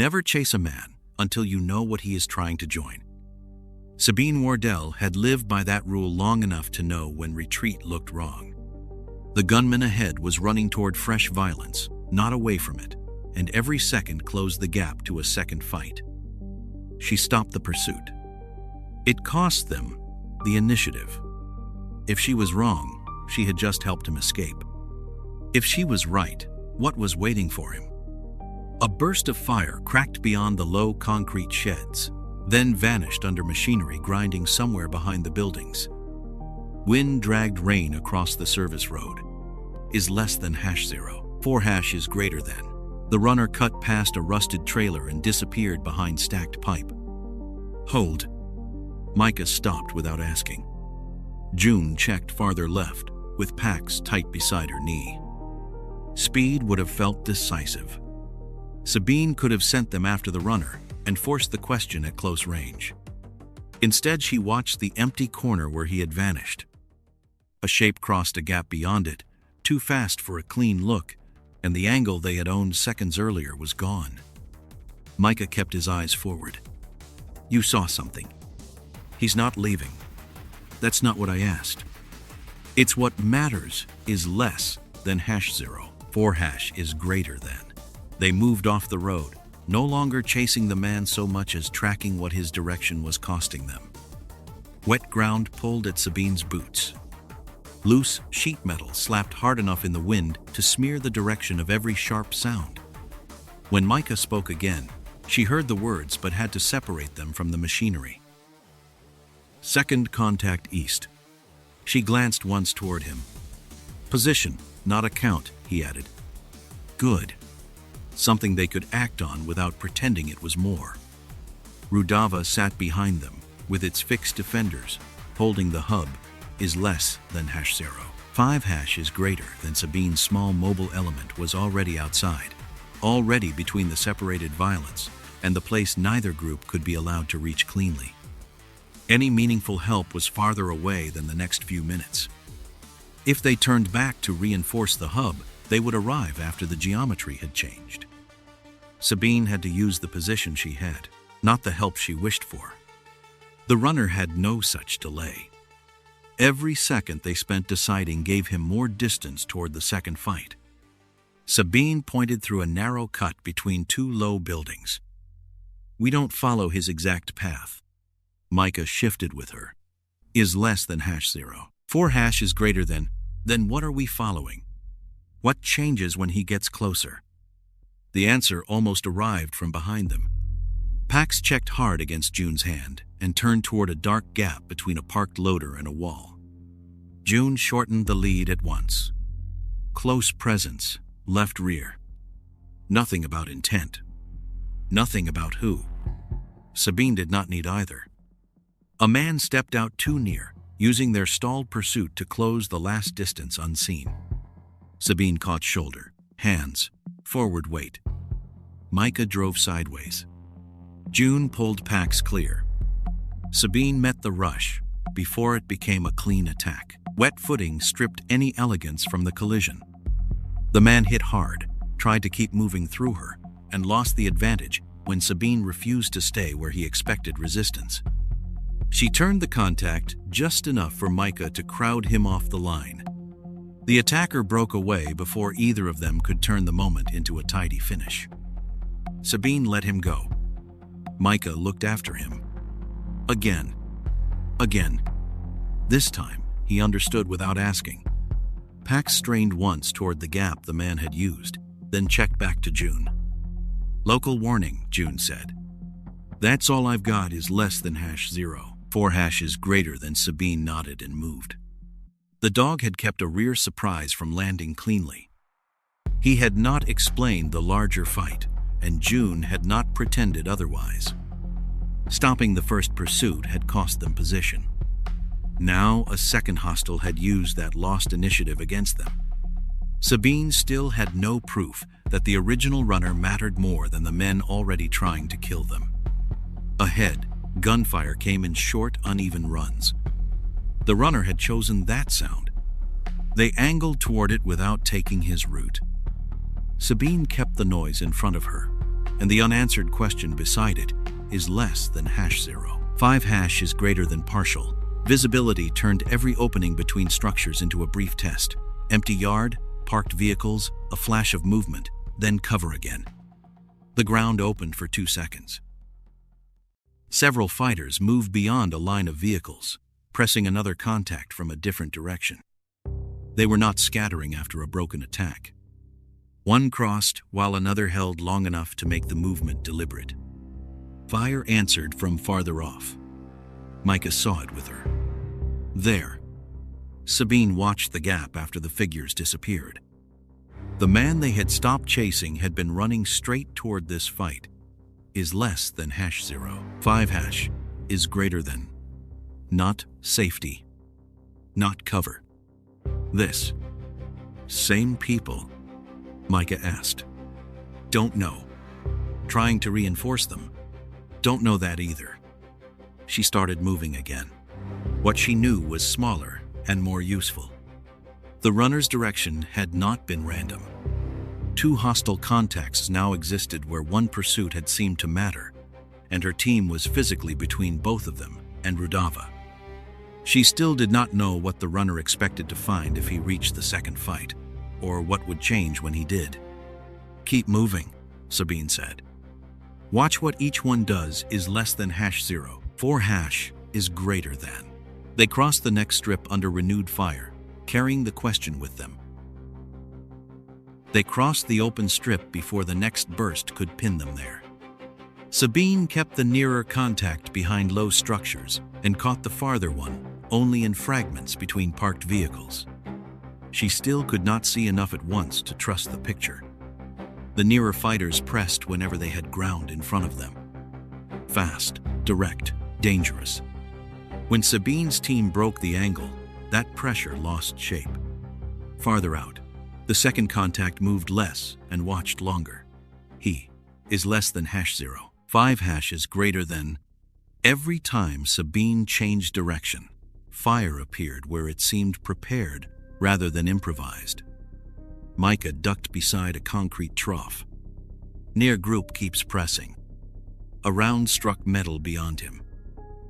Never chase a man until you know what he is trying to join. Sabine Wardell had lived by that rule long enough to know when retreat looked wrong. The gunman ahead was running toward fresh violence, not away from it, and every second closed the gap to a second fight. She stopped the pursuit. It cost them the initiative. If she was wrong, she had just helped him escape. If she was right, what was waiting for him? A burst of fire cracked beyond the low concrete sheds, then vanished under machinery grinding somewhere behind the buildings. Wind-dragged rain across the service road. Is less than #0. 4# is greater than. The runner cut past a rusted trailer and disappeared behind stacked pipe. Hold. Micah stopped without asking. June checked farther left, with Pax tight beside her knee. Speed would have felt decisive. Sabine could have sent them after the runner and forced the question at close range. Instead, she watched the empty corner where he had vanished. A shape crossed a gap beyond it, too fast for a clean look, and the angle they had owned seconds earlier was gone. Micah kept his eyes forward. You saw something. He's not leaving. That's not what I asked. It's what matters is less than #0. 4# is greater than. They moved off the road, no longer chasing the man so much as tracking what his direction was costing them. Wet ground pulled at Sabine's boots. Loose sheet metal slapped hard enough in the wind to smear the direction of every sharp sound. When Micah spoke again, she heard the words but had to separate them from the machinery. Second contact east. She glanced once toward him. Position, not a count, he added. Good. Something they could act on without pretending it was more. Rudava sat behind them, with its fixed defenders, holding the hub, is less than #0. 5# is greater than. Sabine's small mobile element was already outside, already between the separated violence and the place neither group could be allowed to reach cleanly. Any meaningful help was farther away than the next few minutes. If they turned back to reinforce the hub, they would arrive after the geometry had changed. Sabine had to use the position she had, not the help she wished for. The runner had no such delay. Every second they spent deciding gave him more distance toward the second fight. Sabine pointed through a narrow cut between two low buildings. We don't follow his exact path. Micah shifted with her. Is less than #0. 4# is greater than. Then what are we following? What changes when he gets closer? The answer almost arrived from behind them. Pax checked hard against June's hand and turned toward a dark gap between a parked loader and a wall. June shortened the lead at once. Close presence, left rear. Nothing about intent. Nothing about who. Sabine did not need either. A man stepped out too near, using their stalled pursuit to close the last distance unseen. Sabine caught shoulder, hands, forward weight. Micah drove sideways. June pulled Pax clear. Sabine met the rush before it became a clean attack. Wet footing stripped any elegance from the collision. The man hit hard, tried to keep moving through her, and lost the advantage when Sabine refused to stay where he expected resistance. She turned the contact just enough for Micah to crowd him off the line. The attacker broke away before either of them could turn the moment into a tidy finish. Sabine let him go. Micah looked after him. Again. Again. This time, he understood without asking. Pax strained once toward the gap the man had used, then checked back to June. Local warning, June said. That's all I've got is less than #0. 4# is greater than. Sabine nodded and moved. The dog had kept a rear surprise from landing cleanly. He had not explained the larger fight, and June had not pretended otherwise. Stopping the first pursuit had cost them position. Now a second hostile had used that lost initiative against them. Sabine still had no proof that the original runner mattered more than the men already trying to kill them. Ahead, gunfire came in short, uneven runs. The runner had chosen that sound. They angled toward it without taking his route. Sabine kept the noise in front of her, and the unanswered question beside it is less than #0. 5# is greater than partial. Visibility turned every opening between structures into a brief test. Empty yard, parked vehicles, a flash of movement, then cover again. The ground opened for 2 seconds. Several fighters moved beyond a line of vehicles, pressing another contact from a different direction. They were not scattering after a broken attack. One crossed while another held long enough to make the movement deliberate. Fire answered from farther off. Micah saw it with her. There. Sabine watched the gap after the figures disappeared. The man they had stopped chasing had been running straight toward this fight. Is less than #0. 5# is greater than. Not safety. Not cover. This. Same people? Micah asked. Don't know. Trying to reinforce them. Don't know that either. She started moving again. What she knew was smaller and more useful. The runner's direction had not been random. 2 hostile contacts now existed where one pursuit had seemed to matter, and her team was physically between both of them and Rudava. She still did not know what the runner expected to find if he reached the second fight, or what would change when he did. Keep moving, Sabine said. Watch what each one does is less than #0. 4# is greater than. They crossed the next strip under renewed fire, carrying the question with them. They crossed the open strip before the next burst could pin them there. Sabine kept the nearer contact behind low structures and caught the farther one only in fragments between parked vehicles. She still could not see enough at once to trust the picture. The nearer fighters pressed whenever they had ground in front of them. Fast, direct, dangerous. When Sabine's team broke the angle, that pressure lost shape. Farther out, the second contact moved less and watched longer. He is less than #0. 5# is greater than. Every time Sabine changed direction, fire appeared where it seemed prepared rather than improvised. Micah ducked beside a concrete trough. Near group keeps pressing. A round struck metal beyond him.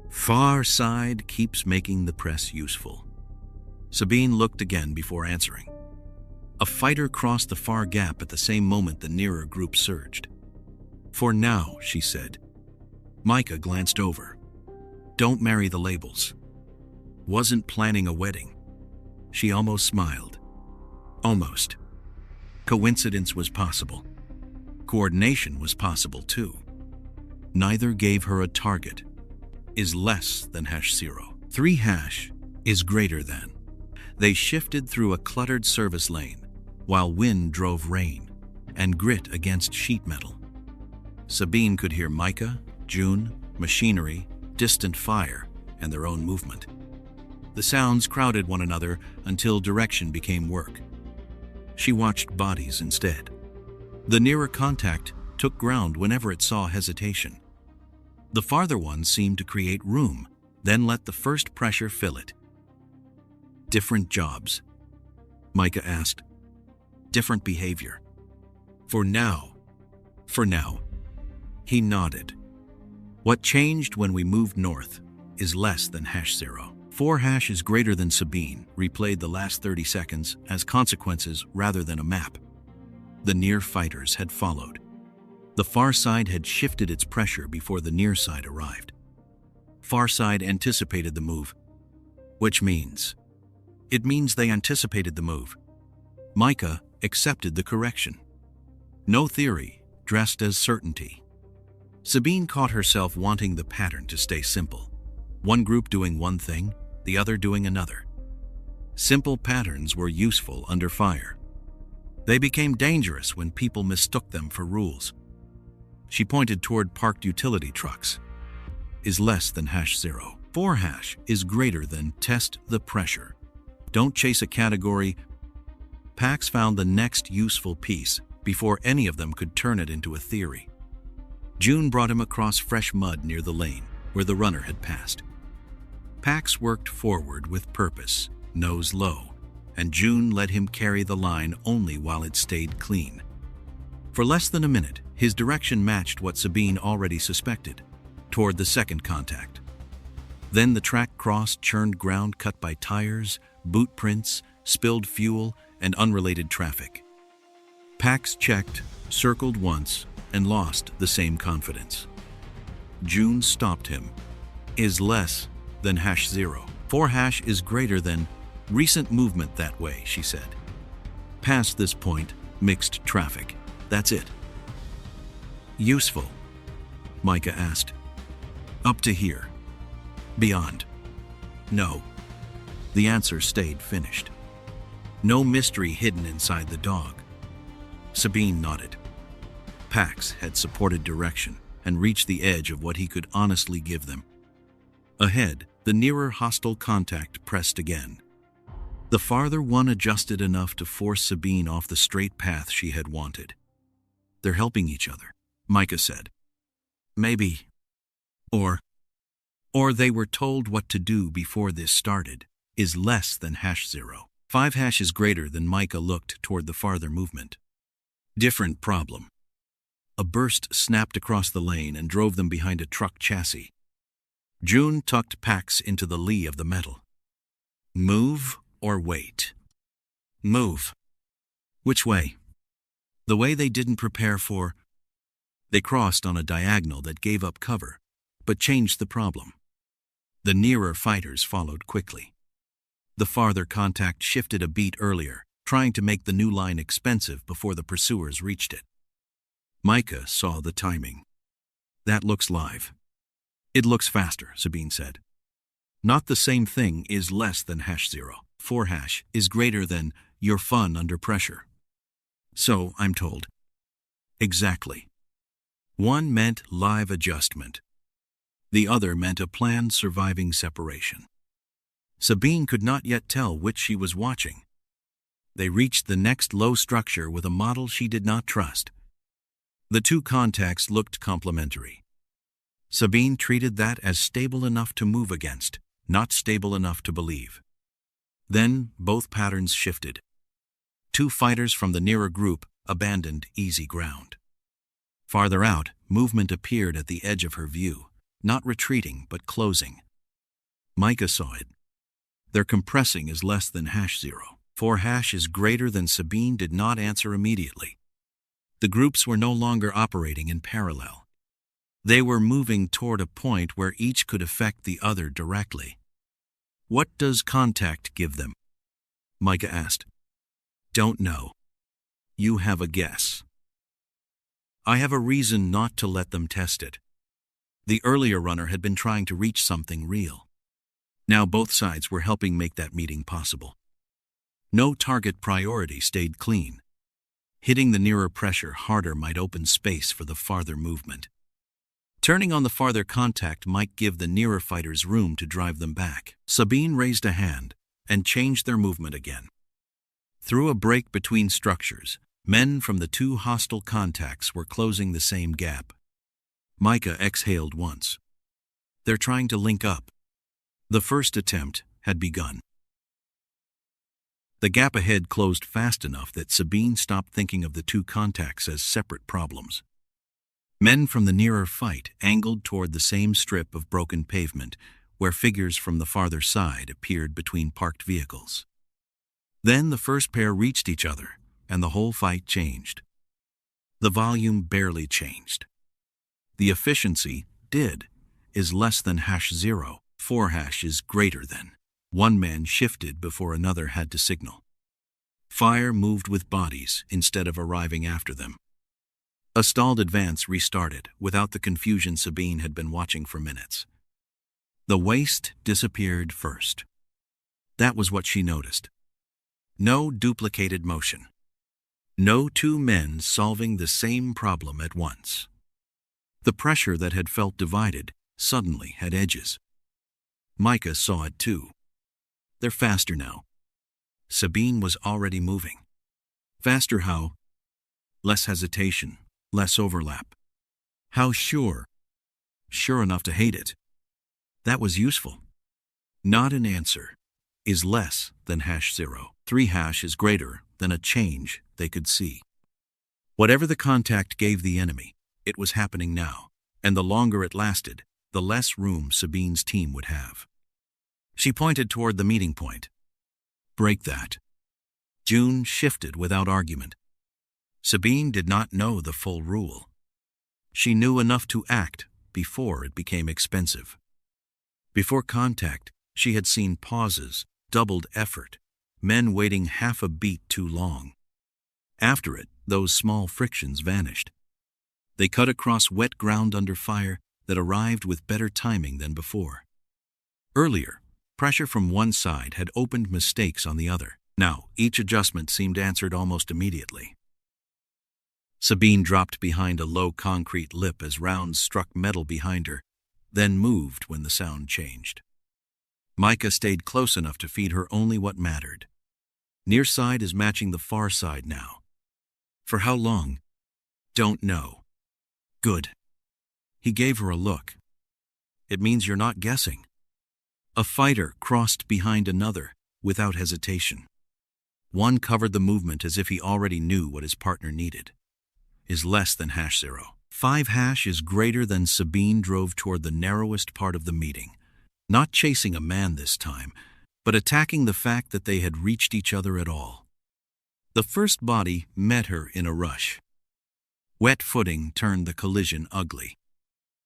Far side keeps making the press useful. Sabine looked again before answering. A fighter crossed the far gap at the same moment the nearer group surged. For now, she said. Micah glanced over. Don't marry the labels. Wasn't planning a wedding. She almost smiled. Almost. Coincidence was possible. Coordination was possible too. Neither gave her a target. Is less than #0. 3# is greater than. They shifted through a cluttered service lane, while wind drove rain and grit against sheet metal. Sabine could hear Micah, June, machinery, distant fire, and their own movement. The sounds crowded one another until direction became work. She watched bodies instead. The nearer contact took ground whenever it saw hesitation. The farther one seemed to create room, then let the first pressure fill it. Different jobs? Micah asked. Different behavior. For now. He nodded. What changed when we moved north is less than #0. 4# is greater than. Sabine replayed the last 30 seconds as consequences rather than a map. The near fighters had followed. The far side had shifted its pressure before the near side arrived. Far side anticipated the move. Which means? It means they anticipated the move. Micah accepted the correction. No theory, dressed as certainty. Sabine caught herself wanting the pattern to stay simple. One group doing one thing, the other doing another. Simple patterns were useful under fire. They became dangerous when people mistook them for rules. She pointed toward parked utility trucks. Is less than #0. 4# is greater than. Test the pressure. Don't chase a category. Pax found the next useful piece before any of them could turn it into a theory. June brought him across fresh mud near the lane where the runner had passed. Pax worked forward with purpose, nose low, and June let him carry the line only while it stayed clean. For less than a minute, his direction matched what Sabine already suspected, toward the second contact. Then the track crossed churned ground cut by tires, boot prints, spilled fuel, and unrelated traffic. Pax checked, circled once, and lost the same confidence. June stopped him. Is less than #0. 4# is greater than recent movement that way, she said. Past this point, mixed traffic. That's it. Useful? Micah asked. Up to here. Beyond? No. The answer stayed finished. No mystery hidden inside the dog. Sabine nodded. Pax had supported direction and reached the edge of what he could honestly give them. Ahead, the nearer hostile contact pressed again. The farther one adjusted enough to force Sabine off the straight path she had wanted. They're helping each other, Micah said. Maybe. Or they were told what to do before this started. Is less than #0. 5# is greater than. Micah looked toward the farther movement. Different problem. A burst snapped across the lane and drove them behind a truck chassis. June tucked Pax into the lee of the metal. Move or wait? Move. Which way? The way they didn't prepare for. They crossed on a diagonal that gave up cover, but changed the problem. The nearer fighters followed quickly. The farther contact shifted a beat earlier, trying to make the new line expensive before the pursuers reached it. Micah saw the timing. That looks live. It looks faster, Sabine said. Not the same thing. Is less than #0. 4# is greater than. You're fun under pressure. So, I'm told. Exactly. One meant live adjustment. The other meant a planned surviving separation. Sabine could not yet tell which she was watching. They reached the next low structure with a model she did not trust. The two contacts looked complementary. Sabine treated that as stable enough to move against, not stable enough to believe. Then both patterns shifted. Two fighters from the nearer group abandoned easy ground. Farther out, movement appeared at the edge of her view, not retreating but closing. Micah saw it. Their compressing is less than #0. 4# is greater than. Sabine did not answer immediately. The groups were no longer operating in parallel. They were moving toward a point where each could affect the other directly. What does contact give them? Micah asked. Don't know. You have a guess. I have a reason not to let them test it. The earlier runner had been trying to reach something real. Now both sides were helping make that meeting possible. No target priority stayed clean. Hitting the nearer pressure harder might open space for the farther movement. Turning on the farther contact might give the nearer fighters room to drive them back. Sabine raised a hand and changed their movement again. Through a break between structures, men from the two hostile contacts were closing the same gap. Micah exhaled once. They're trying to link up. The first attempt had begun. The gap ahead closed fast enough that Sabine stopped thinking of the two contacts as separate problems. Men from the nearer fight angled toward the same strip of broken pavement, where figures from the farther side appeared between parked vehicles. Then the first pair reached each other, and the whole fight changed. The volume barely changed. The efficiency did. Is less than #0. 4# is greater than. One man shifted before another had to signal. Fire moved with bodies instead of arriving after them. A stalled advance restarted without the confusion Sabine had been watching for minutes. The waste disappeared first. That was what she noticed. No duplicated motion. No two men solving the same problem at once. The pressure that had felt divided suddenly had edges. Micah saw it too. They're faster now. Sabine was already moving. Faster how? Less hesitation, less overlap. How sure? Sure enough to hate it. That was useful. Not an answer. Is less than #0. 3# is greater than a change they could see. Whatever the contact gave the enemy, it was happening now, and the longer it lasted, the less room Sabine's team would have. She pointed toward the meeting point. Break that. June shifted without argument. Sabine did not know the full rule. She knew enough to act before it became expensive. Before contact, she had seen pauses, doubled effort, men waiting half a beat too long. After it, those small frictions vanished. They cut across wet ground under fire that arrived with better timing than before. Earlier, pressure from one side had opened mistakes on the other. Now, each adjustment seemed answered almost immediately. Sabine dropped behind a low concrete lip as rounds struck metal behind her, then moved when the sound changed. Micah stayed close enough to feed her only what mattered. Near side is matching the far side now. For how long? Don't know. Good. He gave her a look. It means you're not guessing. A fighter crossed behind another without hesitation. One covered the movement as if he already knew what his partner needed. Is less than #0. 5# is greater than. Sabine drove toward the narrowest part of the meeting, not chasing a man this time, but attacking the fact that they had reached each other at all. The first body met her in a rush. Wet footing turned the collision ugly.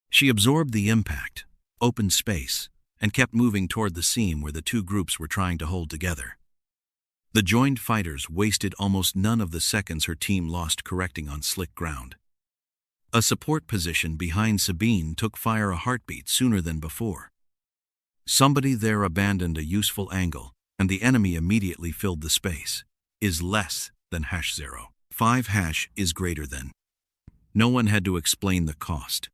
She absorbed the impact, opened space, and kept moving toward the seam where the two groups were trying to hold together. The joined fighters wasted almost none of the seconds her team lost correcting on slick ground. A support position behind Sabine took fire a heartbeat sooner than before. Somebody there abandoned a useful angle, and the enemy immediately filled the space. Is less than #0. 5# is greater than. No one had to explain the cost.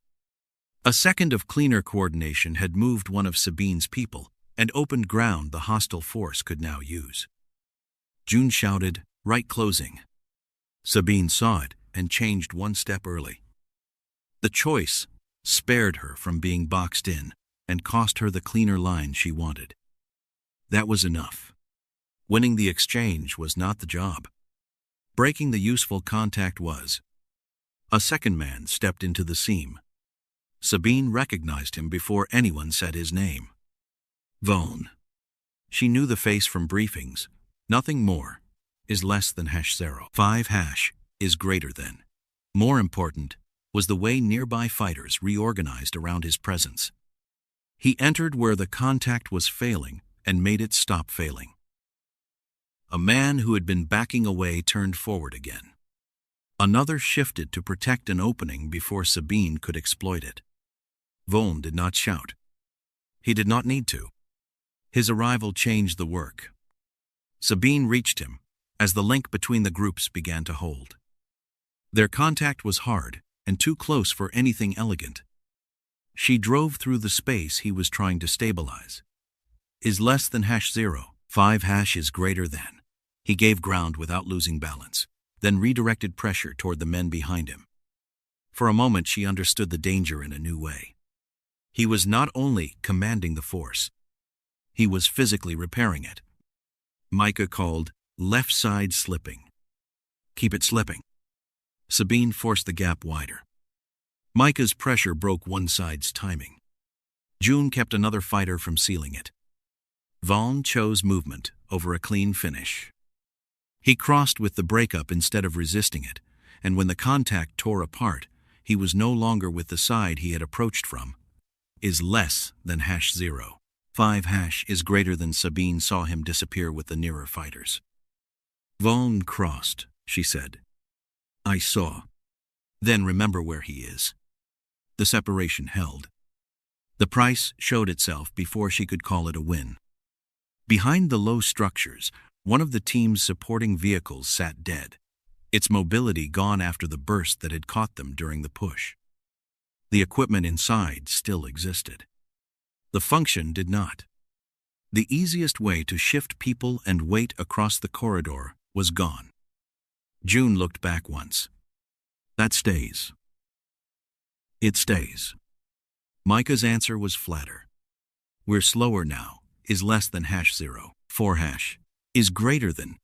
A second of cleaner coordination had moved one of Sabine's people and opened ground the hostile force could now use. June shouted, "Right closing." Sabine saw it and changed one step early. The choice spared her from being boxed in and cost her the cleaner line she wanted. That was enough. Winning the exchange was not the job. Breaking the useful contact was. A second man stepped into the seam. Sabine recognized him before anyone said his name. Vaughn. She knew the face from briefings. Nothing more. Is less than #0. 5# is greater than. More important was the way nearby fighters reorganized around his presence. He entered where the contact was failing and made it stop failing. A man who had been backing away turned forward again. Another shifted to protect an opening before Sabine could exploit it. Vaughn did not shout. He did not need to. His arrival changed the work. Sabine reached him as the link between the groups began to hold. Their contact was hard and too close for anything elegant. She drove through the space he was trying to stabilize. Is less than #0. 5# is greater than. He gave ground without losing balance, then redirected pressure toward the men behind him. For a moment she understood the danger in a new way. He was not only commanding the force, he was physically repairing it. Micah called, "Left side slipping." "Keep it slipping." Sabine forced the gap wider. Micah's pressure broke one side's timing. June kept another fighter from sealing it. Vaughn chose movement over a clean finish. He crossed with the breakup instead of resisting it, and when the contact tore apart, he was no longer with the side he had approached from. Is less than #0. 5# is greater than. Sabine saw him disappear with the nearer fighters. Vaughn crossed, she said. I saw. Then remember where he is. The separation held. The price showed itself before she could call it a win. Behind the low structures, one of the team's supporting vehicles sat dead, its mobility gone after the burst that had caught them during the push. The equipment inside still existed. The function did not. The easiest way to shift people and weight across the corridor was gone. June looked back once. That stays. It stays. Micah's answer was flatter. We're slower now, is less than #0. 4# is greater than.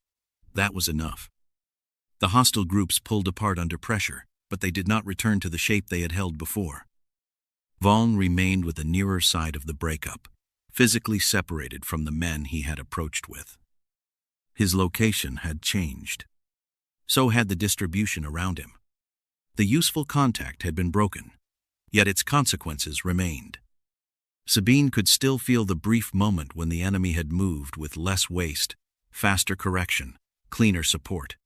That was enough. The hostile groups pulled apart under pressure, but they did not return to the shape they had held before. Vaughn remained with the nearer side of the breakup, physically separated from the men he had approached with. His location had changed. So had the distribution around him. The useful contact had been broken, yet its consequences remained. Sabine could still feel the brief moment when the enemy had moved with less waste, faster correction, cleaner support.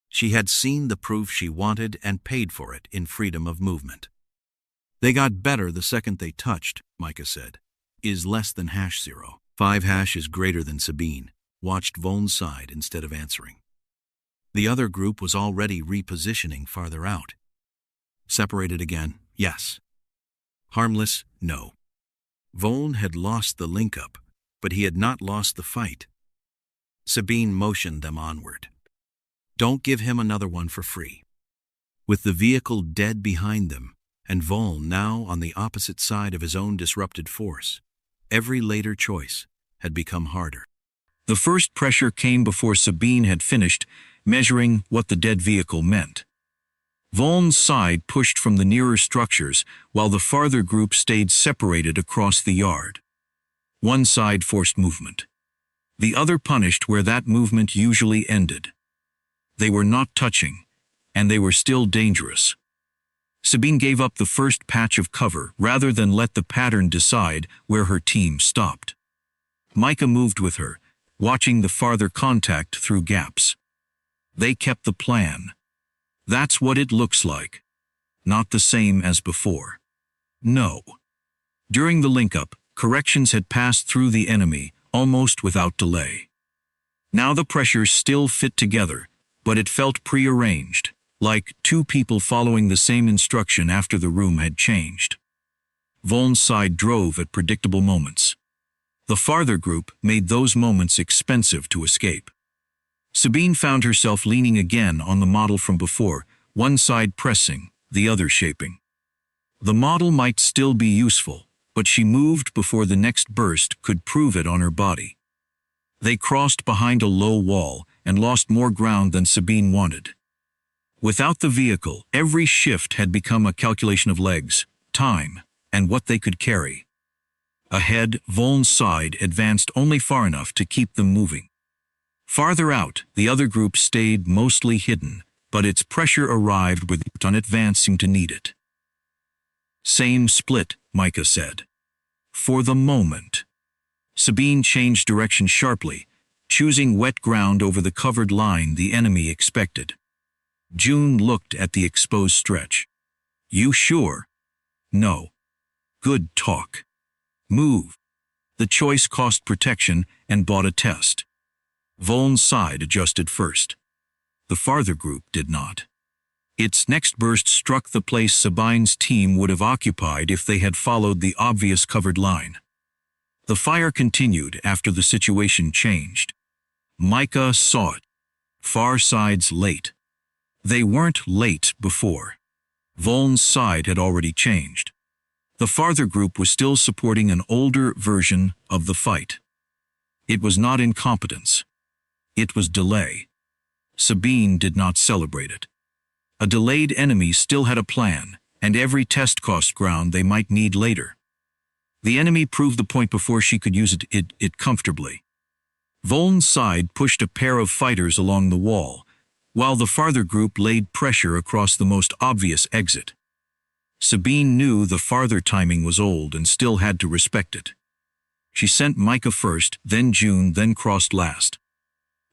She had seen the proof she wanted and paid for it in freedom of movement. They got better the second they touched, Micah said. Is less than #0. 5# is greater than Sabine, watched Vaughn's side instead of answering. The other group was already repositioning farther out. Separated again, yes. Harmless, no. Vaughn had lost the link-up, but he had not lost the fight. Sabine motioned them onward. Don't give him another one for free. With the vehicle dead behind them, and Vaughn now on the opposite side of his own disrupted force, every later choice had become harder. The first pressure came before Sabine had finished measuring what the dead vehicle meant. Vaughn's side pushed from the nearer structures, while the farther group stayed separated across the yard. One side forced movement. The other punished where that movement usually ended. They were not touching, and they were still dangerous. Sabine gave up the first patch of cover rather than let the pattern decide where her team stopped. Micah moved with her, watching the farther contact through gaps. They kept the plan. That's what it looks like. Not the same as before. No. During the link-up, corrections had passed through the enemy, almost without delay. Now the pressures still fit together, but it felt prearranged, like two people following the same instruction after the room had changed. Vaughn's side drove at predictable moments. The farther group made those moments expensive to escape. Sabine found herself leaning again on the model from before, one side pressing, the other shaping. The model might still be useful, but she moved before the next burst could prove it on her body. They crossed behind a low wall and lost more ground than Sabine wanted. Without the vehicle, every shift had become a calculation of legs, time, and what they could carry. Ahead, Vaughn's side advanced only far enough to keep them moving. Farther out, the other group stayed mostly hidden, but its pressure arrived with it on advancing to need it. Same split, Micah said. For the moment. Sabine changed direction sharply, choosing wet ground over the covered line the enemy expected. June looked at the exposed stretch. You sure? No. Good talk. Move. The choice cost protection and bought a test. Vaughn's side adjusted first. The farther group did not. Its next burst struck the place Sabine's team would have occupied if they had followed the obvious covered line. The fire continued after the situation changed. Micah saw it. Far side's late. They weren't late before. Vaughn's side had already changed. The farther group was still supporting an older version of the fight. It was not incompetence. It was delay. Sabine did not celebrate it. A delayed enemy still had a plan, and every test cost ground they might need later. The enemy proved the point before she could use it comfortably. Vaughn's side pushed a pair of fighters along the wall, while the farther group laid pressure across the most obvious exit. Sabine knew the farther timing was old and still had to respect it. She sent Micah first, then June, then crossed last.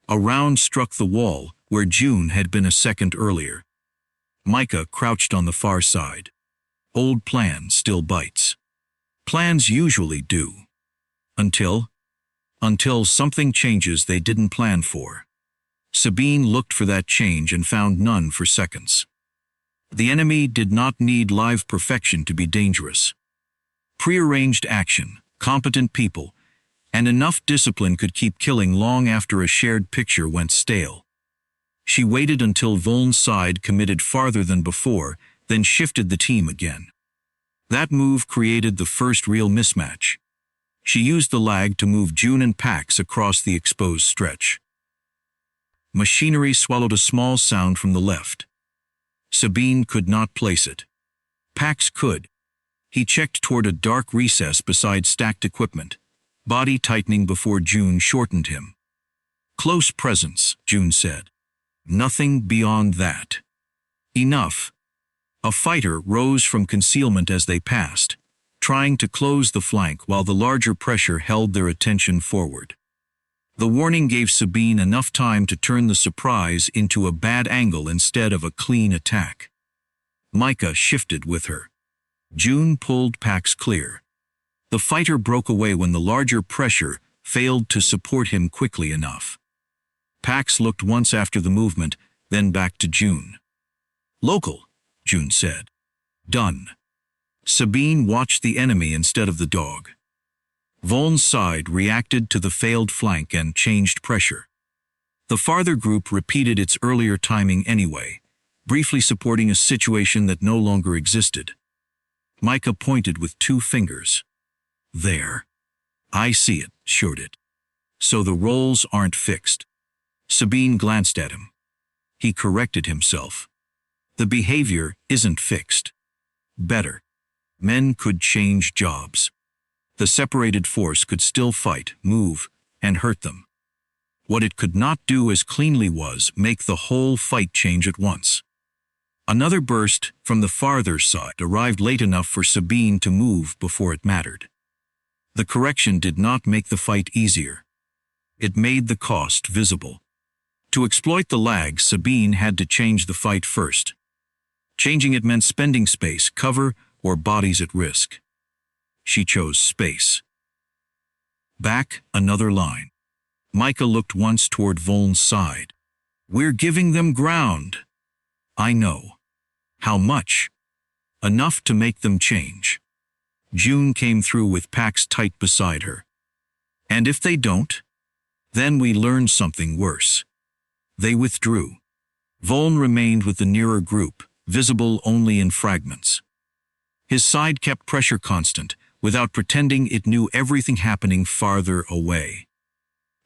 A round struck the wall, where June had been a second earlier. Micah crouched on the far side. Old plan still bites. Plans usually do. Until something changes they didn't plan for. Sabine looked for that change and found none for seconds. The enemy did not need live perfection to be dangerous. Prearranged action, competent people, and enough discipline could keep killing long after a shared picture went stale. She waited until Vaughn's side committed farther than before, then shifted the team again. That move created the first real mismatch. She used the lag to move June and Pax across the exposed stretch. Machinery swallowed a small sound from the left. Sabine could not place it. Pax could. He checked toward a dark recess beside stacked equipment, body tightening before June shortened him. Close presence, June said. Nothing beyond that. Enough. A fighter rose from concealment as they passed, trying to close the flank while the larger pressure held their attention forward. The warning gave Sabine enough time to turn the surprise into a bad angle instead of a clean attack. Micah shifted with her. June pulled Pax clear. The fighter broke away when the larger pressure failed to support him quickly enough. Pax looked once after the movement, then back to June. Local, June said. Done. Sabine watched the enemy instead of the dog. Voln's side reacted to the failed flank and changed pressure. The farther group repeated its earlier timing anyway, briefly supporting a situation that no longer existed. Micah pointed with 2 fingers. There. I see it, shorted. So the roles aren't fixed. Sabine glanced at him. He corrected himself. The behavior isn't fixed. Better. Men could change jobs. The separated force could still fight, move, and hurt them. What it could not do as cleanly was make the whole fight change at once. Another burst from the farther side arrived late enough for Sabine to move before it mattered. The correction did not make the fight easier. It made the cost visible. To exploit the lag, Sabine had to change the fight first. Changing it meant spending space, cover, or bodies at risk. She chose space. Back, another line. Micah looked once toward Voln's side. We're giving them ground. I know. How much? Enough to make them change. June came through with Pax tight beside her. And if they don't? Then we learned something worse. They withdrew. Voln remained with the nearer group, visible only in fragments. His side kept pressure constant, without pretending it knew everything happening farther away.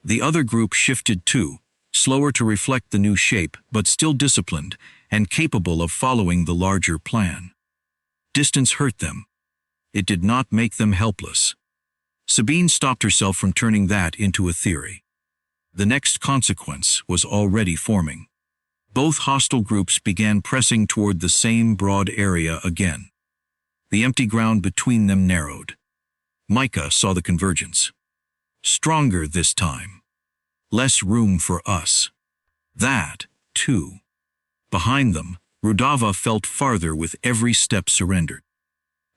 The other group shifted too, slower to reflect the new shape, but still disciplined and capable of following the larger plan. Distance hurt them. It did not make them helpless. Sabine stopped herself from turning that into a theory. The next consequence was already forming. Both hostile groups began pressing toward the same broad area again. The empty ground between them narrowed. Micah saw the convergence. Stronger this time. Less room for us. That, too. Behind them, Rudava felt farther with every step surrendered.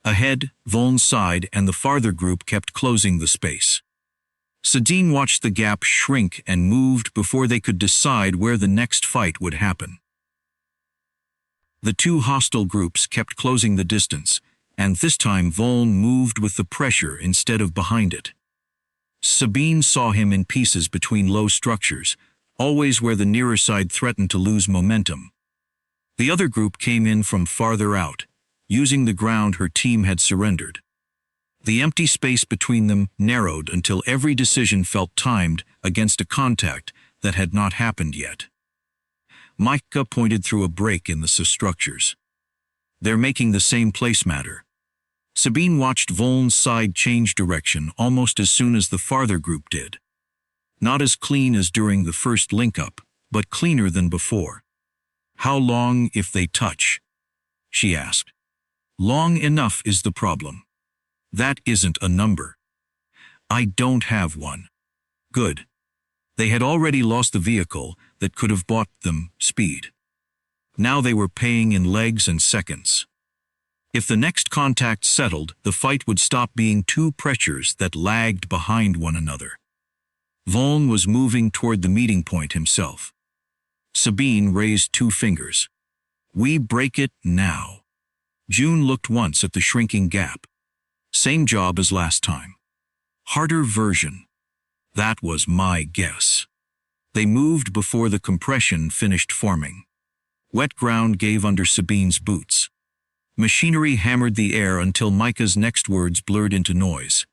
Ahead, Voln's side and the farther group kept closing the space. Sabine watched the gap shrink and moved before they could decide where the next fight would happen. The 2 hostile groups kept closing the distance, and this time Voln moved with the pressure instead of behind it. Sabine saw him in pieces between low structures, always where the nearer side threatened to lose momentum. The other group came in from farther out, using the ground her team had surrendered. The empty space between them narrowed until every decision felt timed against a contact that had not happened yet. Micah pointed through a break in the structures. They're making the same place matter. Sabine watched Voln's side change direction almost as soon as the farther group did. Not as clean as during the first link-up, but cleaner than before. How long if they touch? She asked. Long enough is the problem. That isn't a number. I don't have one. Good. They had already lost the vehicle that could have bought them speed. Now they were paying in legs and seconds. If the next contact settled, the fight would stop being 2 pressures that lagged behind one another. Voln was moving toward the meeting point himself. Sabine raised 2 fingers. We break it now. June looked once at the shrinking gap. Same job as last time. Harder version. That was my guess. They moved before the compression finished forming. Wet ground gave under Sabine's boots. Machinery hammered the air until Micah's next words blurred into noise.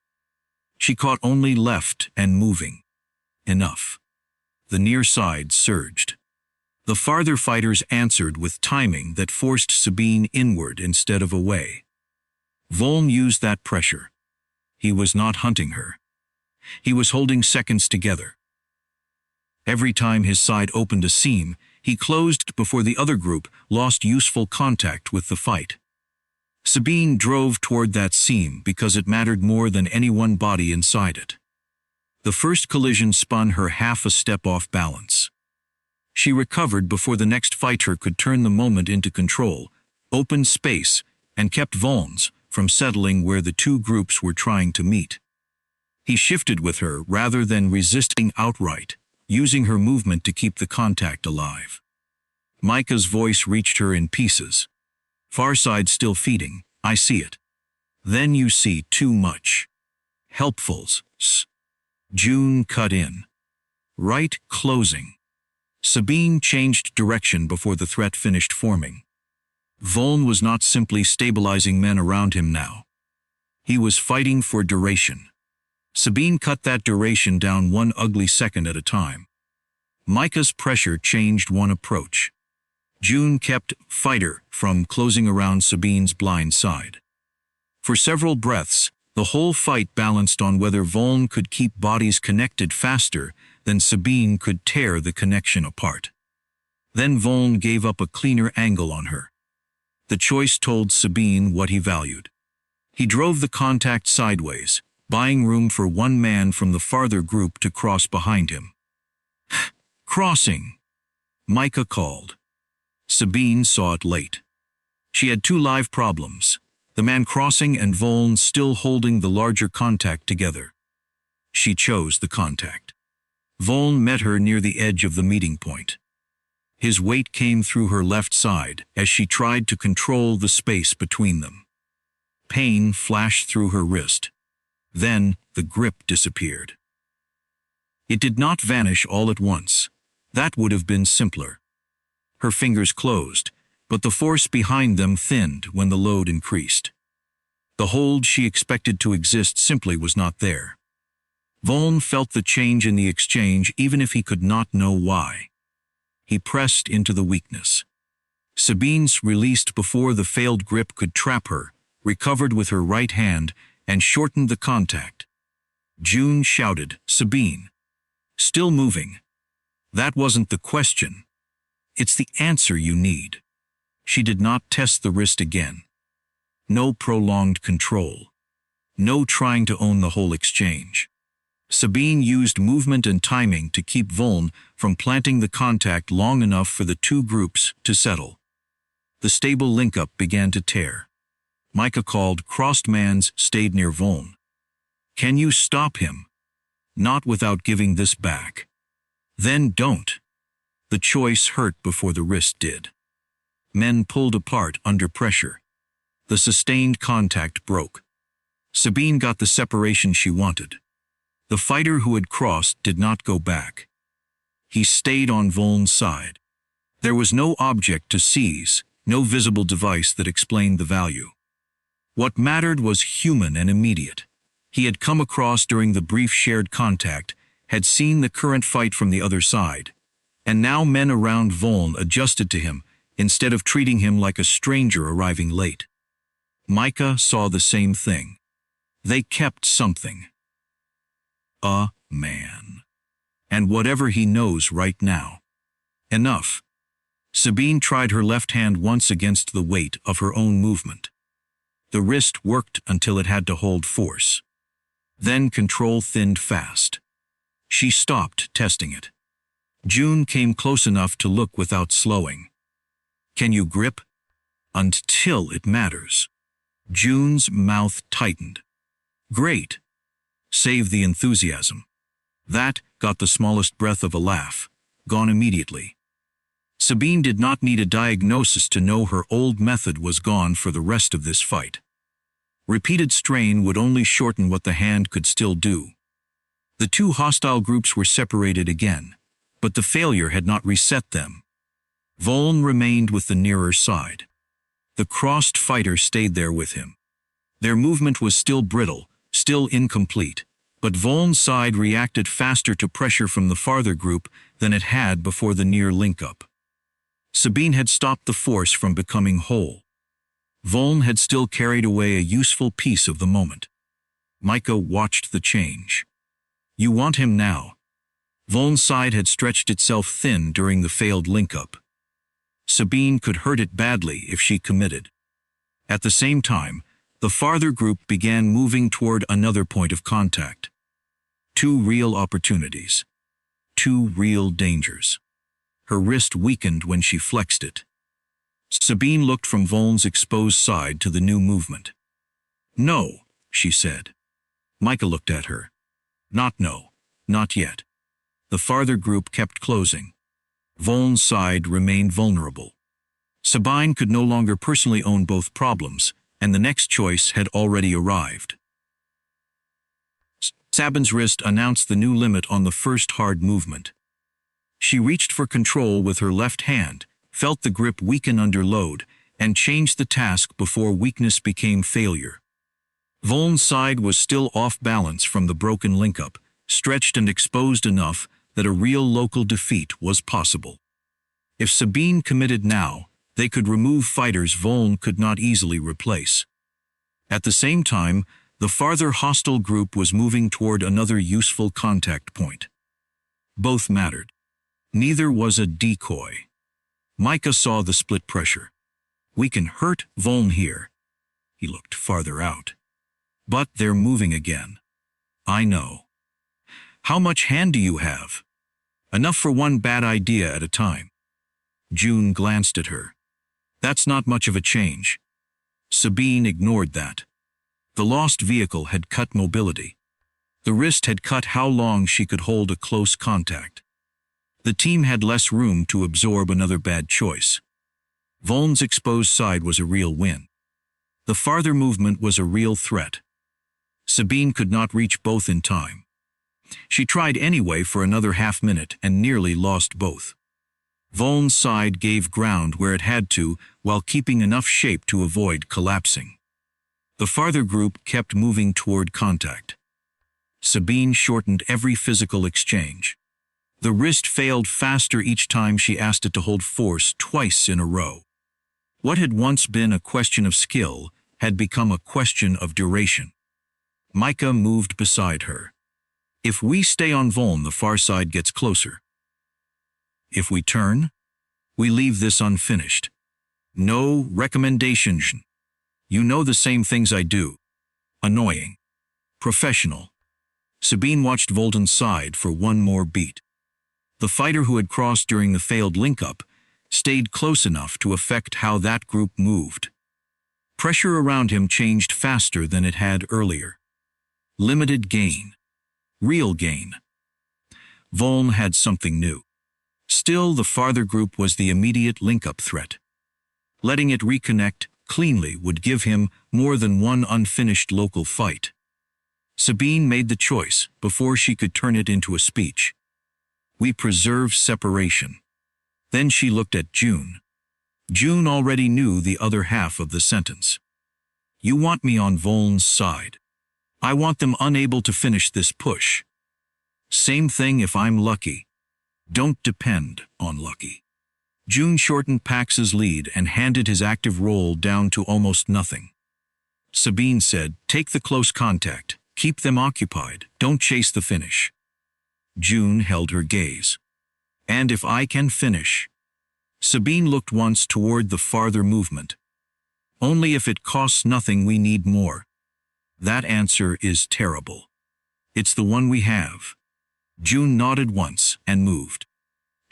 She caught only left and moving. Enough. the near side surged. The farther fighters answered with timing that forced Sabine inward instead of away. Voln used that pressure. He was not hunting her. He was holding seconds together. Every time his side opened a seam, he closed before the other group lost useful contact with the fight. Sabine drove toward that seam because it mattered more than any one body inside it. The first collision spun her half a step off balance. She recovered before the next fighter could turn the moment into control, opened space, and kept Voln's from settling where the two groups were trying to meet. He shifted with her rather than resisting outright, using her movement to keep the contact alive. Micah's voice reached her in pieces. Far side still feeding, I see it. Then you see too much. Helpfuls. June cut in. Right closing. Sabine changed direction before the threat finished forming. Voln was not simply stabilizing men around him now. He was fighting for duration. Sabine cut that duration down one ugly second at a time. Micah's pressure changed one approach. June kept fighter from closing around Sabine's blind side. For several breaths, the whole fight balanced on whether Voln could keep bodies connected faster than Sabine could tear the connection apart. Then Voln gave up a cleaner angle on her. The choice told Sabine what he valued. He drove the contact sideways, buying room for one man from the farther group to cross behind him. Crossing, Micah called. Sabine saw it late. She had two live problems, the man crossing and Voln still holding the larger contact together. She chose the contact. Voln met her near the edge of the meeting point. His weight came through her left side as she tried to control the space between them. Pain flashed through her wrist. Then the grip disappeared. It did not vanish all at once. That would have been simpler. Her fingers closed, but the force behind them thinned when the load increased. The hold she expected to exist simply was not there. Voln felt the change in the exchange even if he could not know why. He pressed into the weakness. Sabine's released before the failed grip could trap her, recovered with her right hand, and shortened the contact. June shouted, "Sabine!" Still moving. That wasn't the question. It's the answer you need. She did not test the wrist again. No prolonged control. No trying to own the whole exchange. Sabine used movement and timing to keep Voln from planting the contact long enough for the two groups to settle. The stable link-up began to tear. Micah called, "Crossed mans stayed near Voln. Can you stop him? Not without giving this back. Then don't." The choice hurt before the wrist did. Men pulled apart under pressure. The sustained contact broke. Sabine got the separation she wanted. The fighter who had crossed did not go back. He stayed on Voln's side. There was no object to seize, no visible device that explained the value. What mattered was human and immediate. He had come across during the brief shared contact, had seen the current fight from the other side, and now men around Voln adjusted to him instead of treating him like a stranger arriving late. Micah saw the same thing. They kept something. A man. And whatever he knows right now. Enough. Sabine tried her left hand once against the weight of her own movement. The wrist worked until it had to hold force. Then control thinned fast. She stopped testing it. June came close enough to look without slowing. Can you grip? Until it matters. June's mouth tightened. Great. Save the enthusiasm. That got the smallest breath of a laugh, gone immediately. Sabine did not need a diagnosis to know her old method was gone for the rest of this fight. Repeated strain would only shorten what the hand could still do. The two hostile groups were separated again, but the failure had not reset them. Voln remained with the nearer side. The crossed fighter stayed there with him. Their movement was still brittle, still incomplete, But Voln's side reacted faster to pressure from the farther group than it had before the near link-up. Sabine had stopped the force from becoming whole. Voln had still carried away a useful piece of the moment. Micah watched the change. You want him now. Voln's side had stretched itself thin during the failed link-up. Sabine could hurt it badly if she committed. At the same time, the farther group began moving toward another point of contact. Two real opportunities. Two real dangers. Her wrist weakened when she flexed it. Sabine looked from Voln's exposed side to the new movement. No, she said. Micah looked at her. Not no, not yet. The farther group kept closing. Voln's side remained vulnerable. Sabine could no longer personally own both problems, and the next choice had already arrived. Sabine's wrist announced the new limit on the first hard movement. She reached for control with her left hand, felt the grip weaken under load, and changed the task before weakness became failure. Voln's side was still off balance from the broken link-up, stretched and exposed enough that a real local defeat was possible. If Sabine committed now, they could remove fighters Voln could not easily replace. At the same time, the farther hostile group was moving toward another useful contact point. Both mattered. Neither was a decoy. Micah saw the split pressure. We can hurt Voln here. He looked farther out. But they're moving again. I know. How much hand do you have? Enough for one bad idea at a time. June glanced at her. That's not much of a change. Sabine ignored that. The lost vehicle had cut mobility. The wrist had cut how long she could hold a close contact. The team had less room to absorb another bad choice. Voln's exposed side was a real win. The farther movement was a real threat. Sabine could not reach both in time. She tried anyway for another half-minute and nearly lost both. Voln's side gave ground where it had to while keeping enough shape to avoid collapsing. The farther group kept moving toward contact. Sabine shortened every physical exchange. The wrist failed faster each time she asked it to hold force twice in a row. What had once been a question of skill had become a question of duration. Micah moved beside her. If we stay on Voln, the far side gets closer. If we turn, we leave this unfinished. No recommendation. You know the same things I do. Annoying. Professional. Sabine watched Voln's side for one more beat. The fighter who had crossed during the failed link-up stayed close enough to affect how that group moved. Pressure around him changed faster than it had earlier. Limited gain. Real gain. Voln had something new. Still, the farther group was the immediate link-up threat. Letting it reconnect cleanly would give him more than one unfinished local fight. Sabine made the choice before she could turn it into a speech. We preserve separation. Then she looked at June. June already knew the other half of the sentence. You want me on Voln's side. I want them unable to finish this push. Same thing if I'm lucky. Don't depend on lucky. June shortened Pax's lead and handed his active role down to almost nothing. Sabine said, take the close contact, keep them occupied, don't chase the finish. June held her gaze. And if I can finish? Sabine looked once toward the farther movement. Only if it costs nothing we need more. That answer is terrible. It's the one we have. June nodded once and moved.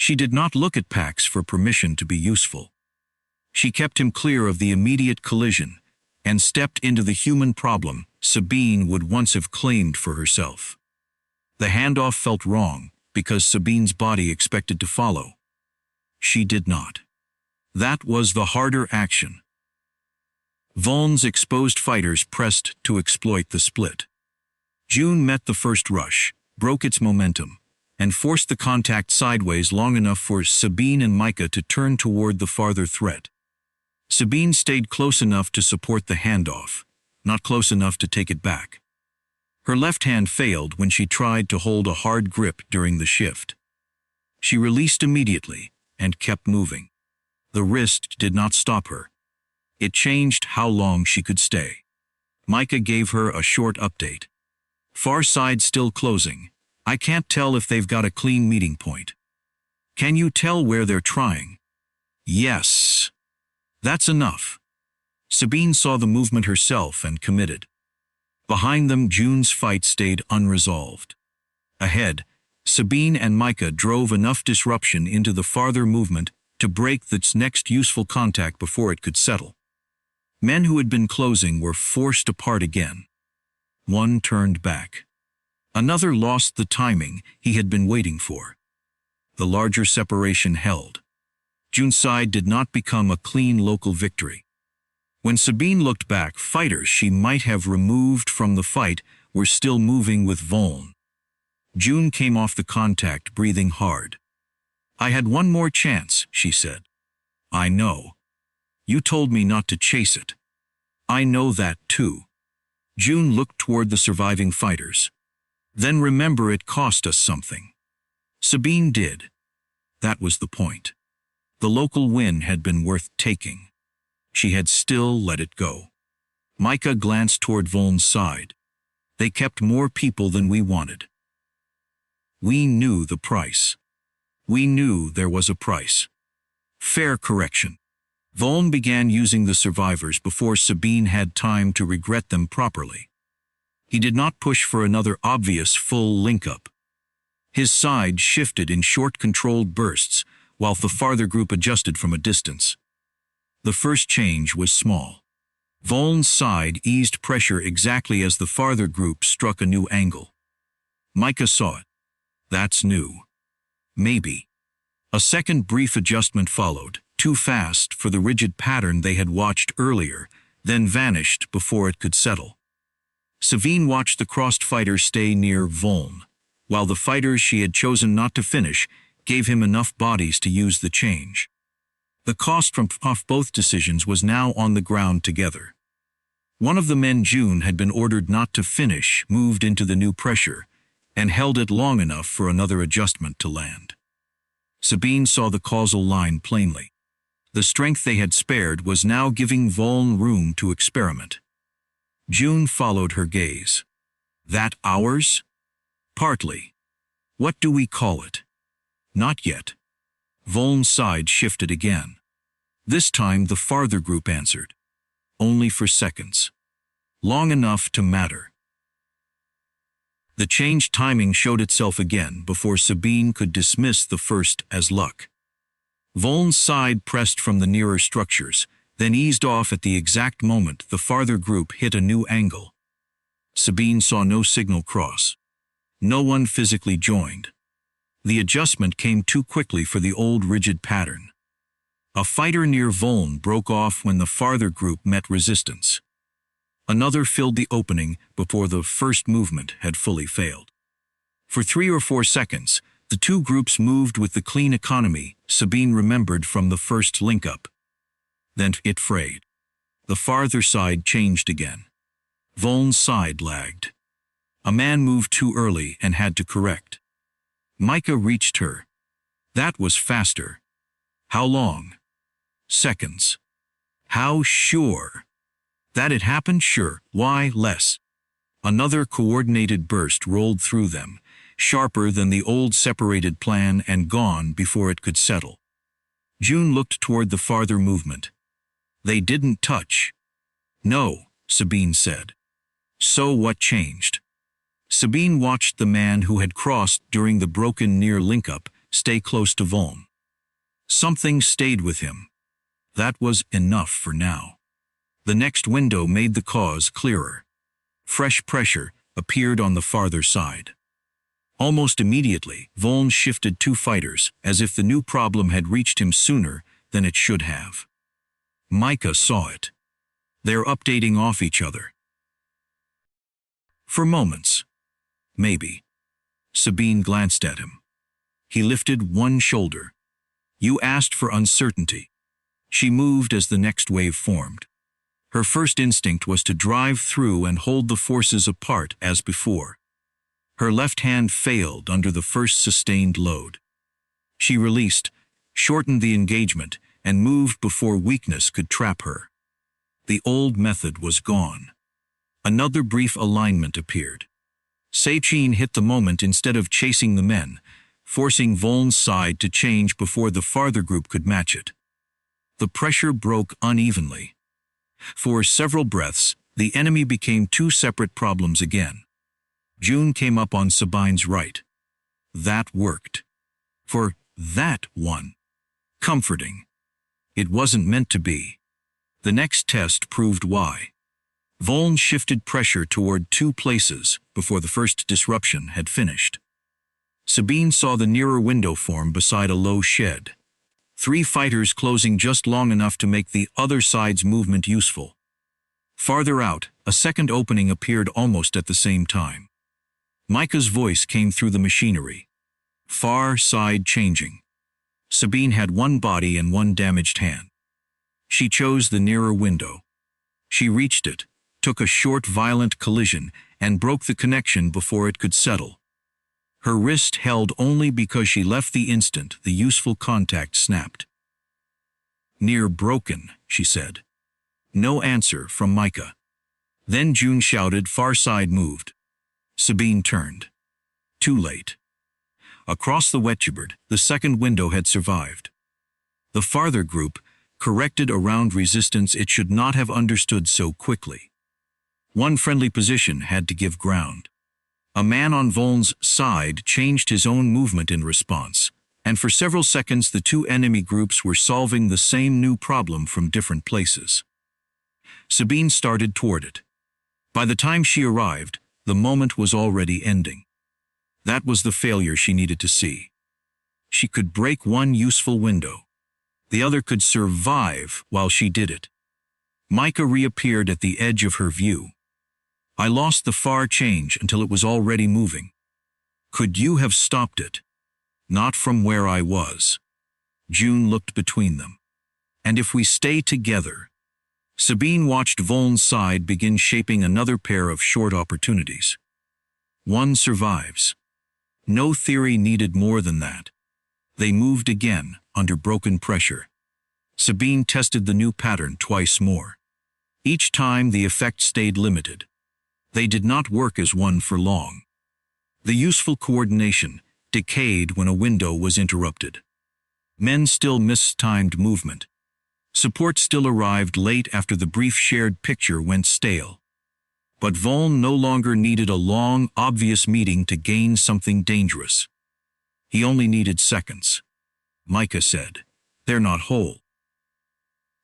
She did not look at Pax for permission to be useful. She kept him clear of the immediate collision and stepped into the human problem Sabine would once have claimed for herself. The handoff felt wrong because Sabine's body expected to follow. She did not. That was the harder action. Voln's exposed fighters pressed to exploit the split. June met the first rush, broke its momentum, and forced the contact sideways long enough for Sabine and Micah to turn toward the farther threat. Sabine stayed close enough to support the handoff, not close enough to take it back. Her left hand failed when she tried to hold a hard grip during the shift. She released immediately and kept moving. The wrist did not stop her. It changed how long she could stay. Micah gave her a short update. Far side still closing. I can't tell if they've got a clean meeting point. Can you tell where they're trying? Yes. That's enough. Sabine saw the movement herself and committed. Behind them, June's fight stayed unresolved. Ahead, Sabine and Micah drove enough disruption into the farther movement to break its next useful contact before it could settle. Men who had been closing were forced apart again. One turned back. Another lost the timing he had been waiting for. The larger separation held. June's side did not become a clean local victory. When Sabine looked back, fighters she might have removed from the fight were still moving with Voln. June came off the contact, breathing hard. I had one more chance, she said. I know. You told me not to chase it. I know that too. June looked toward the surviving fighters. Then remember, it cost us something. Sabine did. That was the point. The local win had been worth taking. She had still let it go. Micah glanced toward Voln's side. They kept more people than we wanted. We knew the price. We knew there was a price. Fair correction. Voln began using the survivors before Sabine had time to regret them properly. He did not push for another obvious full link-up. His side shifted in short controlled bursts while the farther group adjusted from a distance. The first change was small. Voln's side eased pressure exactly as the farther group struck a new angle. Micah saw it. That's new. Maybe. A second brief adjustment followed, too fast for the rigid pattern they had watched earlier, then vanished before it could settle. Sabine watched the crossed fighters stay near Voln, while the fighters she had chosen not to finish gave him enough bodies to use the change. The cost from both decisions was now on the ground together. One of the men June had been ordered not to finish moved into the new pressure and held it long enough for another adjustment to land. Sabine saw the causal line plainly. The strength they had spared was now giving Voln room to experiment. June followed her gaze. That ours? Partly. What do we call it? Not yet. Voln's side shifted again. This time the farther group answered. Only for seconds. Long enough to matter. The changed timing showed itself again before Sabine could dismiss the first as luck. Voln's side pressed from the nearer structures, then eased off at the exact moment the farther group hit a new angle. Sabine saw no signal cross. No one physically joined. The adjustment came too quickly for the old rigid pattern. A fighter near Voln broke off when the farther group met resistance. Another filled the opening before the first movement had fully failed. For 3 or 4 seconds, the two groups moved with the clean economy Sabine remembered from the first link-up. Then it frayed. The farther side changed again. Voln's side lagged. A man moved too early and had to correct. Micah reached her. That was faster. How long? Seconds. How sure? That it happened? Sure. Why less? Another coordinated burst rolled through them, sharper than the old separated plan and gone before it could settle. June looked toward the farther movement. They didn't touch. No, Sabine said. So what changed? Sabine watched the man who had crossed during the broken near link-up stay close to Voln. Something stayed with him. That was enough for now. The next window made the cause clearer. Fresh pressure appeared on the farther side. Almost immediately, Voln shifted 2 fighters, as if the new problem had reached him sooner than it should have. Micah saw it. They're updating off each other. For moments. Maybe. Sabine glanced at him. He lifted one shoulder. You asked for uncertainty. She moved as the next wave formed. Her first instinct was to drive through and hold the forces apart as before. Her left hand failed under the first sustained load. She released, shortened the engagement, and moved before weakness could trap her. The old method was gone. Another brief alignment appeared. Sachin hit the moment instead of chasing the men, forcing Voln's side to change before the farther group could match it. The pressure broke unevenly. For several breaths, the enemy became two separate problems again. June came up on Sabine's right. That worked. For that one. Comforting. It wasn't meant to be. The next test proved why. Voln shifted pressure toward two places before the first disruption had finished. Sabine saw the nearer window form beside a low shed. 3 fighters closing just long enough to make the other side's movement useful. Farther out, a second opening appeared almost at the same time. Micah's voice came through the machinery. Far side changing. Sabine had one body and one damaged hand. She chose the nearer window. She reached it, took a short violent collision, and broke the connection before it could settle. Her wrist held only because she left the instant the useful contact snapped. "Near broken," she said. No answer from Micah. Then June shouted, far side moved. Sabine turned. Too late. Across the wetcupboard, the second window had survived. The farther group, corrected around resistance it should not have understood so quickly. One friendly position had to give ground. A man on Voln's side changed his own movement in response, and for several seconds the two enemy groups were solving the same new problem from different places. Sabine started toward it. By the time she arrived, the moment was already ending. That was the failure she needed to see. She could break one useful window. The other could survive while she did it. Micah reappeared at the edge of her view. "I lost the far change until it was already moving. Could you have stopped it?" "Not from where I was." June looked between them. "And if we stay together?" Sabine watched Voln's side begin shaping another pair of short opportunities. One survives. No theory needed more than that. They moved again, under broken pressure. Sabine tested the new pattern twice more. Each time the effect stayed limited. They did not work as one for long. The useful coordination decayed when a window was interrupted. Men still mistimed movement. Support still arrived late after the brief shared picture went stale. But Voln no longer needed a long, obvious meeting to gain something dangerous. He only needed seconds. Micah said, "They're not whole."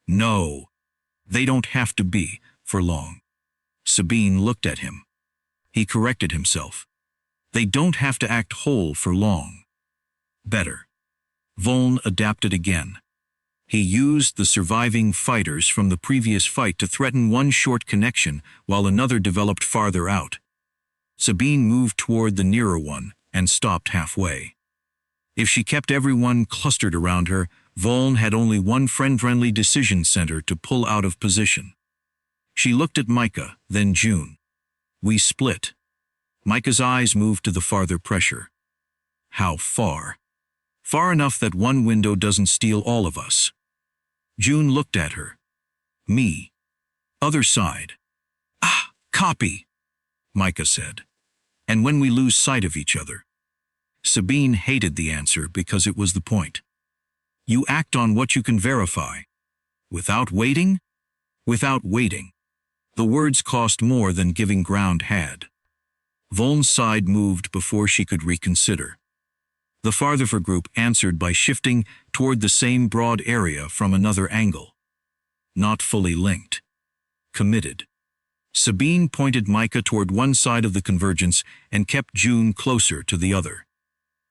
"No, they don't have to be, for long." Sabine looked at him. He corrected himself. "They don't have to act whole for long." Better. Voln adapted again. He used the surviving fighters from the previous fight to threaten one short connection while another developed farther out. Sabine moved toward the nearer one and stopped halfway. If she kept everyone clustered around her, Voln had only one friend-friendly decision center to pull out of position. She looked at Micah, then June. "We split." Micah's eyes moved to the farther pressure. "How far?" "Far enough that one window doesn't steal all of us." June looked at her. "Me. Other side." "Ah, copy," Micah said. "And when we lose sight of each other?" Sabine hated the answer because it was the point. "You act on what you can verify." "Without waiting?" "Without waiting." The words cost more than giving ground had. Voln's side moved before she could reconsider. The farther group answered by shifting toward the same broad area from another angle. Not fully linked. Committed. Sabine pointed Micah toward one side of the convergence and kept June closer to the other.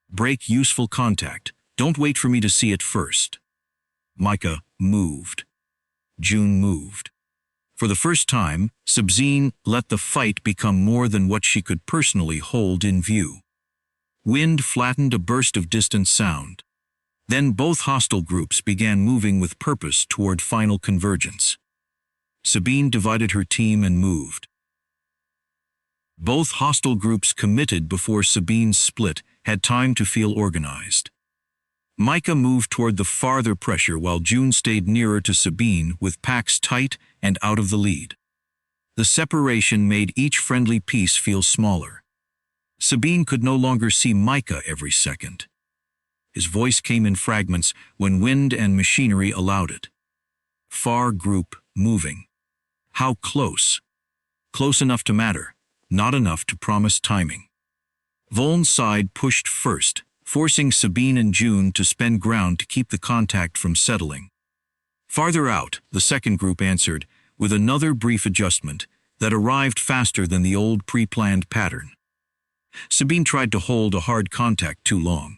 "Break useful contact. Don't wait for me to see it first." Micah moved. June moved. For the first time, Sabine let the fight become more than what she could personally hold in view. Wind flattened a burst of distant sound. Then both hostile groups began moving with purpose toward final convergence. Sabine divided her team and moved. Both hostile groups committed before Sabine's split had time to feel organized. Micah moved toward the farther pressure while June stayed nearer to Sabine with packs tight and out of the lead. The separation made each friendly piece feel smaller. Sabine could no longer see Micah every second. His voice came in fragments when wind and machinery allowed it. Far group moving. How close? Close enough to matter, not enough to promise timing. Voln's side pushed first, forcing Sabine and June to spend ground to keep the contact from settling. Farther out, the second group answered, with another brief adjustment that arrived faster than the old pre-planned pattern. Sabine tried to hold a hard contact too long.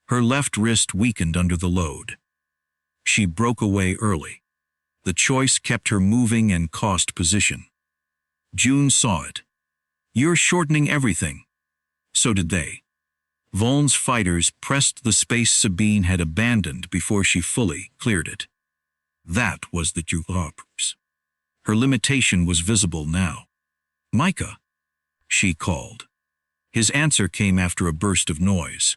Her left wrist weakened under the load. She broke away early. The choice kept her moving and cost position. June saw it. "You're shortening everything." So did they. Voln's fighters pressed the space Sabine had abandoned before she fully cleared it. That was the Jugops. Her limitation was visible now. "Micah," she called. His answer came after a burst of noise.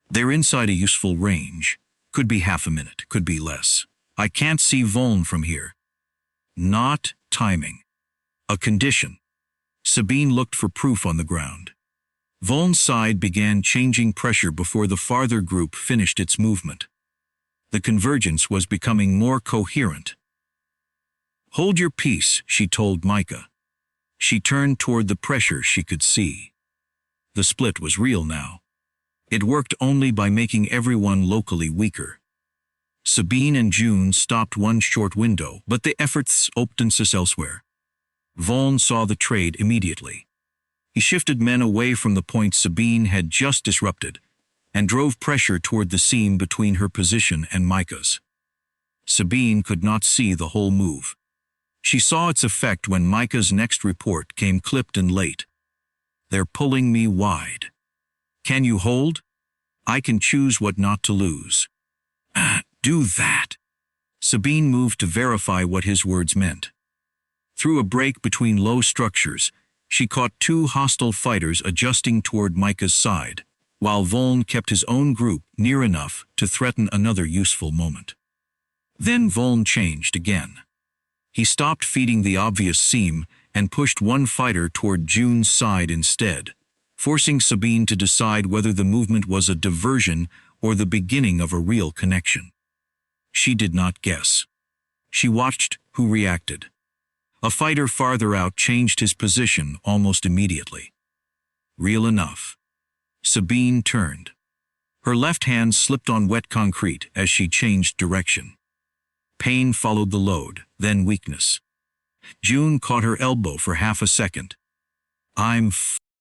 "They're inside a useful range. Could be half a minute, could be less. I can't see Voln from here." Not timing. A condition. Sabine looked for proof on the ground. Voln's side began changing pressure before the farther group finished its movement. The convergence was becoming more coherent. "Hold your peace," she told Micah. She turned toward the pressure she could see. The split was real now. It worked only by making everyone locally weaker. Sabine and June stopped one short window, but the efforts opened us elsewhere. Voln saw the trade immediately. He shifted men away from the point Sabine had just disrupted and drove pressure toward the seam between her position and Micah's. Sabine could not see the whole move. She saw its effect when Micah's next report came clipped and late. "They're pulling me wide. Can you hold? I can choose what not to lose." Do that." Sabine moved to verify what his words meant. Through a break between low structures, she caught two hostile fighters adjusting toward Micah's side, while Voln kept his own group near enough to threaten another useful moment. Then Voln changed again. He stopped feeding the obvious seam and pushed one fighter toward June's side instead, forcing Sabine to decide whether the movement was a diversion or the beginning of a real connection. She did not guess. She watched who reacted. A fighter farther out changed his position almost immediately. Real enough. Sabine turned. Her left hand slipped on wet concrete as she changed direction. Pain followed the load, then weakness. June caught her elbow for half a second. "I'm